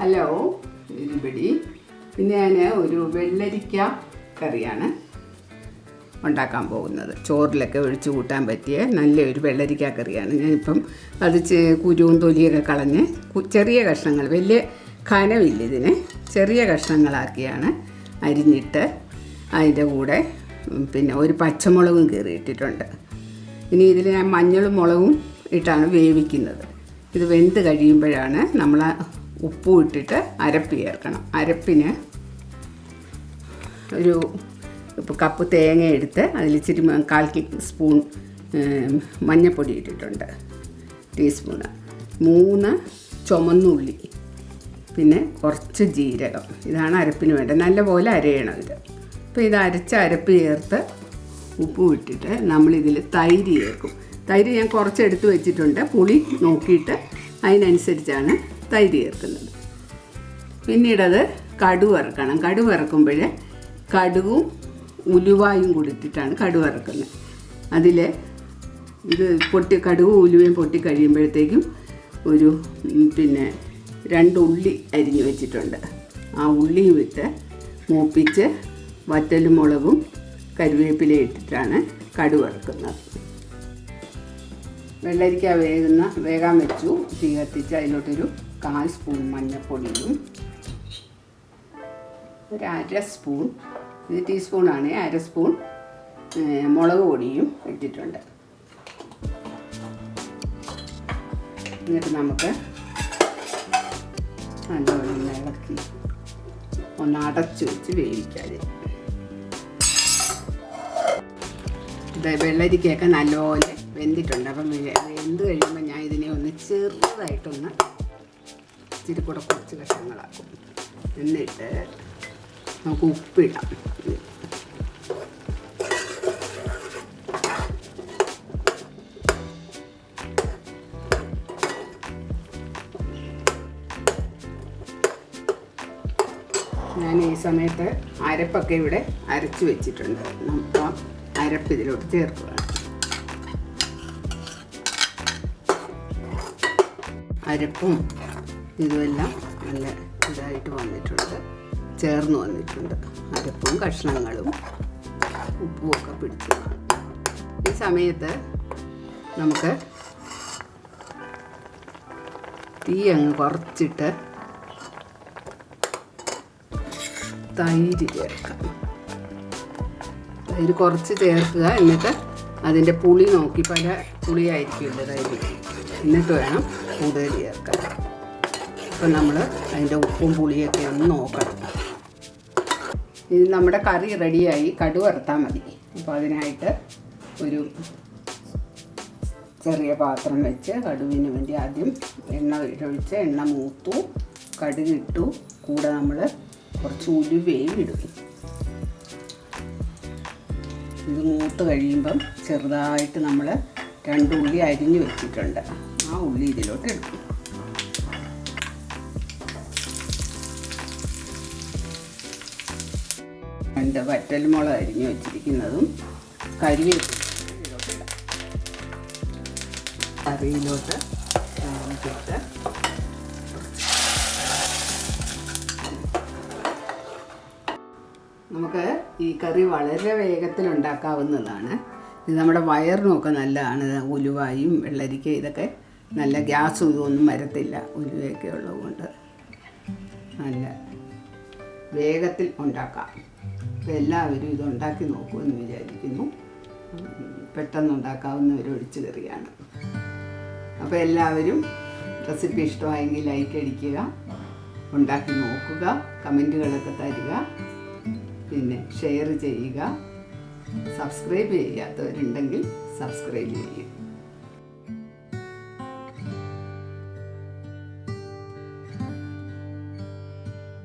Hello എരിബടി. ഇന്ന് ഞാൻ ഒരു വെള്ളരിക്ക കറിയാണ് ഉണ്ടാക്കാൻ പോകുന്നത്. ചോറിലൊക്കെ ഒഴിച്ച് കൂട്ടാൻ പറ്റിയ നല്ലൊരു വെള്ളരിക്ക കറിയാണ്. ഞാനിപ്പം അത് കുരുവും തൊലിയൊക്കെ കളഞ്ഞ് ചെറിയ കഷ്ണങ്ങൾ, വലിയ കനവില്ല ഇതിന്, ചെറിയ കഷ്ണങ്ങളാക്കിയാണ് അരിഞ്ഞിട്ട് അതിൻ്റെ കൂടെ പിന്നെ ഒരു പച്ചമുളകും കീറിയിട്ടിട്ടുണ്ട്. ഇനി ഇതിൽ ഞാൻ മഞ്ഞളും മുളകും ഇട്ടാണ് വേവിക്കുന്നത്. ഇത് വെന്ത് കഴിയുമ്പോഴാണ് നമ്മൾ ഉപ്പും ഇട്ടിട്ട് അരപ്പ് ചേർക്കണം. അരപ്പിന് ഒരു കപ്പ് തേങ്ങ എടുത്ത് അതിൽ ഇച്ചിരി 1/4 സ്പൂൺ മഞ്ഞൾപ്പൊടി ഇട്ടിട്ടുണ്ട്, ടീസ്പൂണ്, 3 ചുമന്നുള്ളി, പിന്നെ കുറച്ച് ജീരകം. ഇതാണ് അരപ്പിന് വേണ്ടത്. നല്ലപോലെ അരയണം ഇത്. അപ്പോൾ ഇത് അരച്ച അരപ്പ് ചേർത്ത് ഉപ്പും ഇട്ടിട്ട് നമ്മളിതിൽ തൈര് ചേർക്കും. തൈര് ഞാൻ കുറച്ച് എടുത്ത് വെച്ചിട്ടുണ്ട്. പുളി നോക്കിയിട്ട് അതിനനുസരിച്ചാണ് തൈര് ചേർക്കുന്നത്. പിന്നീടത് കടുക് വറുക്കണം. കടുക് വറുക്കുമ്പോൾ കടുകും ഉലുവായും കൂടിയിട്ടിട്ടാണ് കടുക് വറുക്കുന്നത്. അതിൽ ഇത് കടുകും ഉലുവയും പൊട്ടി കഴിയുമ്പോഴത്തേക്കും ഒരു 2 ഉള്ളി അരിഞ്ഞു വെച്ചിട്ടുണ്ട്. ആ ഉള്ളിയും ഇട്ട് മൂപ്പിച്ച് വറ്റലും മുളകും കറിവേപ്പിലയും ഇട്ടിട്ടാണ് കടുക് വറുക്കുന്നത്. വെള്ളരിക്ക വേകാൻ വെച്ചു. തീ കത്തിച്ച് അതിലോട്ടൊരു 1/4 സ്പൂൺ മഞ്ഞൾപ്പൊടിയും, ഒരു 1/2 സ്പൂൺ, ഇത് ടീസ്പൂണാണ്, 1/2 സ്പൂൺ മുളക് പൊടിയും ഇട്ടിട്ടുണ്ട്. എന്നിട്ട് നമുക്ക് നല്ലവണ്ണം ഇളക്കി ഒന്ന് അടച്ചു വെച്ച് വേവിക്കാതെ. ഇത് വെള്ളരിക്കയൊക്കെ നല്ലപോലെ വെന്തിട്ടുണ്ട്. അപ്പം വെന്ത് കഴിയുമ്പോൾ ഞാൻ ഇതിനെ ഒന്ന് ചെറുതായിട്ടൊന്ന് ഇച്ചിരി കൂടെ കുറച്ച് കഷ്ണങ്ങളാക്കും. എന്നിട്ട് നമുക്ക് ഉപ്പിടാം. ഞാൻ ഈ സമയത്ത് അരപ്പൊക്കെ ഇവിടെ അരച്ച് വെച്ചിട്ടുണ്ട്. നമുക്ക് അരപ്പ് ഇതിലോട്ട് ചേർക്കുകയാണ്. അരപ്പും ഇതുമെല്ലാം നല്ല ഇതായിട്ട് വന്നിട്ടുണ്ട്, ചേർന്ന് വന്നിട്ടുണ്ട്. അരപ്പും കഷ്ണങ്ങളും ഉപ്പും ഒക്കെ പിടിച്ചു. ഈ സമയത്ത് നമുക്ക് തീ അങ്ങ് കുറച്ചിട്ട് തൈര് ചേർക്കാം. തൈര് കുറച്ച് ചേർക്കുക. എന്നിട്ട് അതിൻ്റെ പുളി നോക്കി, പല പുളിയായിരിക്കുമല്ലോ തൈര്, എന്നിട്ട് വേണം കൂടുതൽ ചേർക്കാൻ. അപ്പം നമ്മൾ അതിൻ്റെ ഉപ്പും പുളിയൊക്കെ ഒന്ന് നോക്കണം. ഇത് നമ്മുടെ കറി റെഡിയായി. കടുക് വറുത്താൽ മതി. അപ്പോൾ അതിനായിട്ട് ഒരു ചെറിയ പാത്രം വെച്ച് കടുകിന് വേണ്ടി ആദ്യം എണ്ണ ഒഴിച്ച് എണ്ണ മൂത്തു, കടുക് ഇട്ടു, കൂടെ നമ്മൾ കുറച്ച് ഉലുവയും ഇടും. ഇത് മൂത്ത് കഴിയുമ്പം ചെറുതായിട്ട് നമ്മൾ 2 ഉള്ളി അരിഞ്ഞ് വെച്ചിട്ടുണ്ട്. ആ ഉള്ളി ഇതിലോട്ട് എടുക്കും. വറ്റൽമുളക് അരിഞ്ഞ് വെച്ചിരിക്കുന്നതും കറിവേപ്പില ഇതിലോട്ട് ഇടാം. കറിയിലോട്ട് ഇട്ട് നമുക്ക് ഈ കറി വളരെ വേഗത്തിൽ ഉണ്ടാക്കാവുന്നതാണ്. ഇത് നമ്മുടെ വയറിനൊക്കെ നല്ലതാണ്. ഉലുവായും വെള്ളരിക്ക ഇതൊക്കെ നല്ല ഗ്യാസും ഇതൊന്നും വരത്തില്ല. ഉലുവയൊക്കെ ഉള്ളതുകൊണ്ട് നല്ല വേഗത്തിൽ ഉണ്ടാക്കാം. അപ്പോൾ എല്ലാവരും ഇത് ഉണ്ടാക്കി നോക്കുമെന്ന് വിചാരിക്കുന്നു. പെട്ടെന്ന് ഉണ്ടാക്കാവുന്ന ഒരു ഒഴിച്ചു കറിയാണ്. അപ്പോൾ എല്ലാവരും റെസിപ്പി ഇഷ്ടമായെങ്കിൽ ലൈക്ക് അടിക്കുക, ഉണ്ടാക്കി നോക്കുക, കമൻറ്റുകളൊക്കെ തരിക, പിന്നെ ഷെയർ ചെയ്യുക. സബ്സ്ക്രൈബ് ചെയ്യാത്തവരുണ്ടെങ്കിൽ സബ്സ്ക്രൈബ് ചെയ്യുക.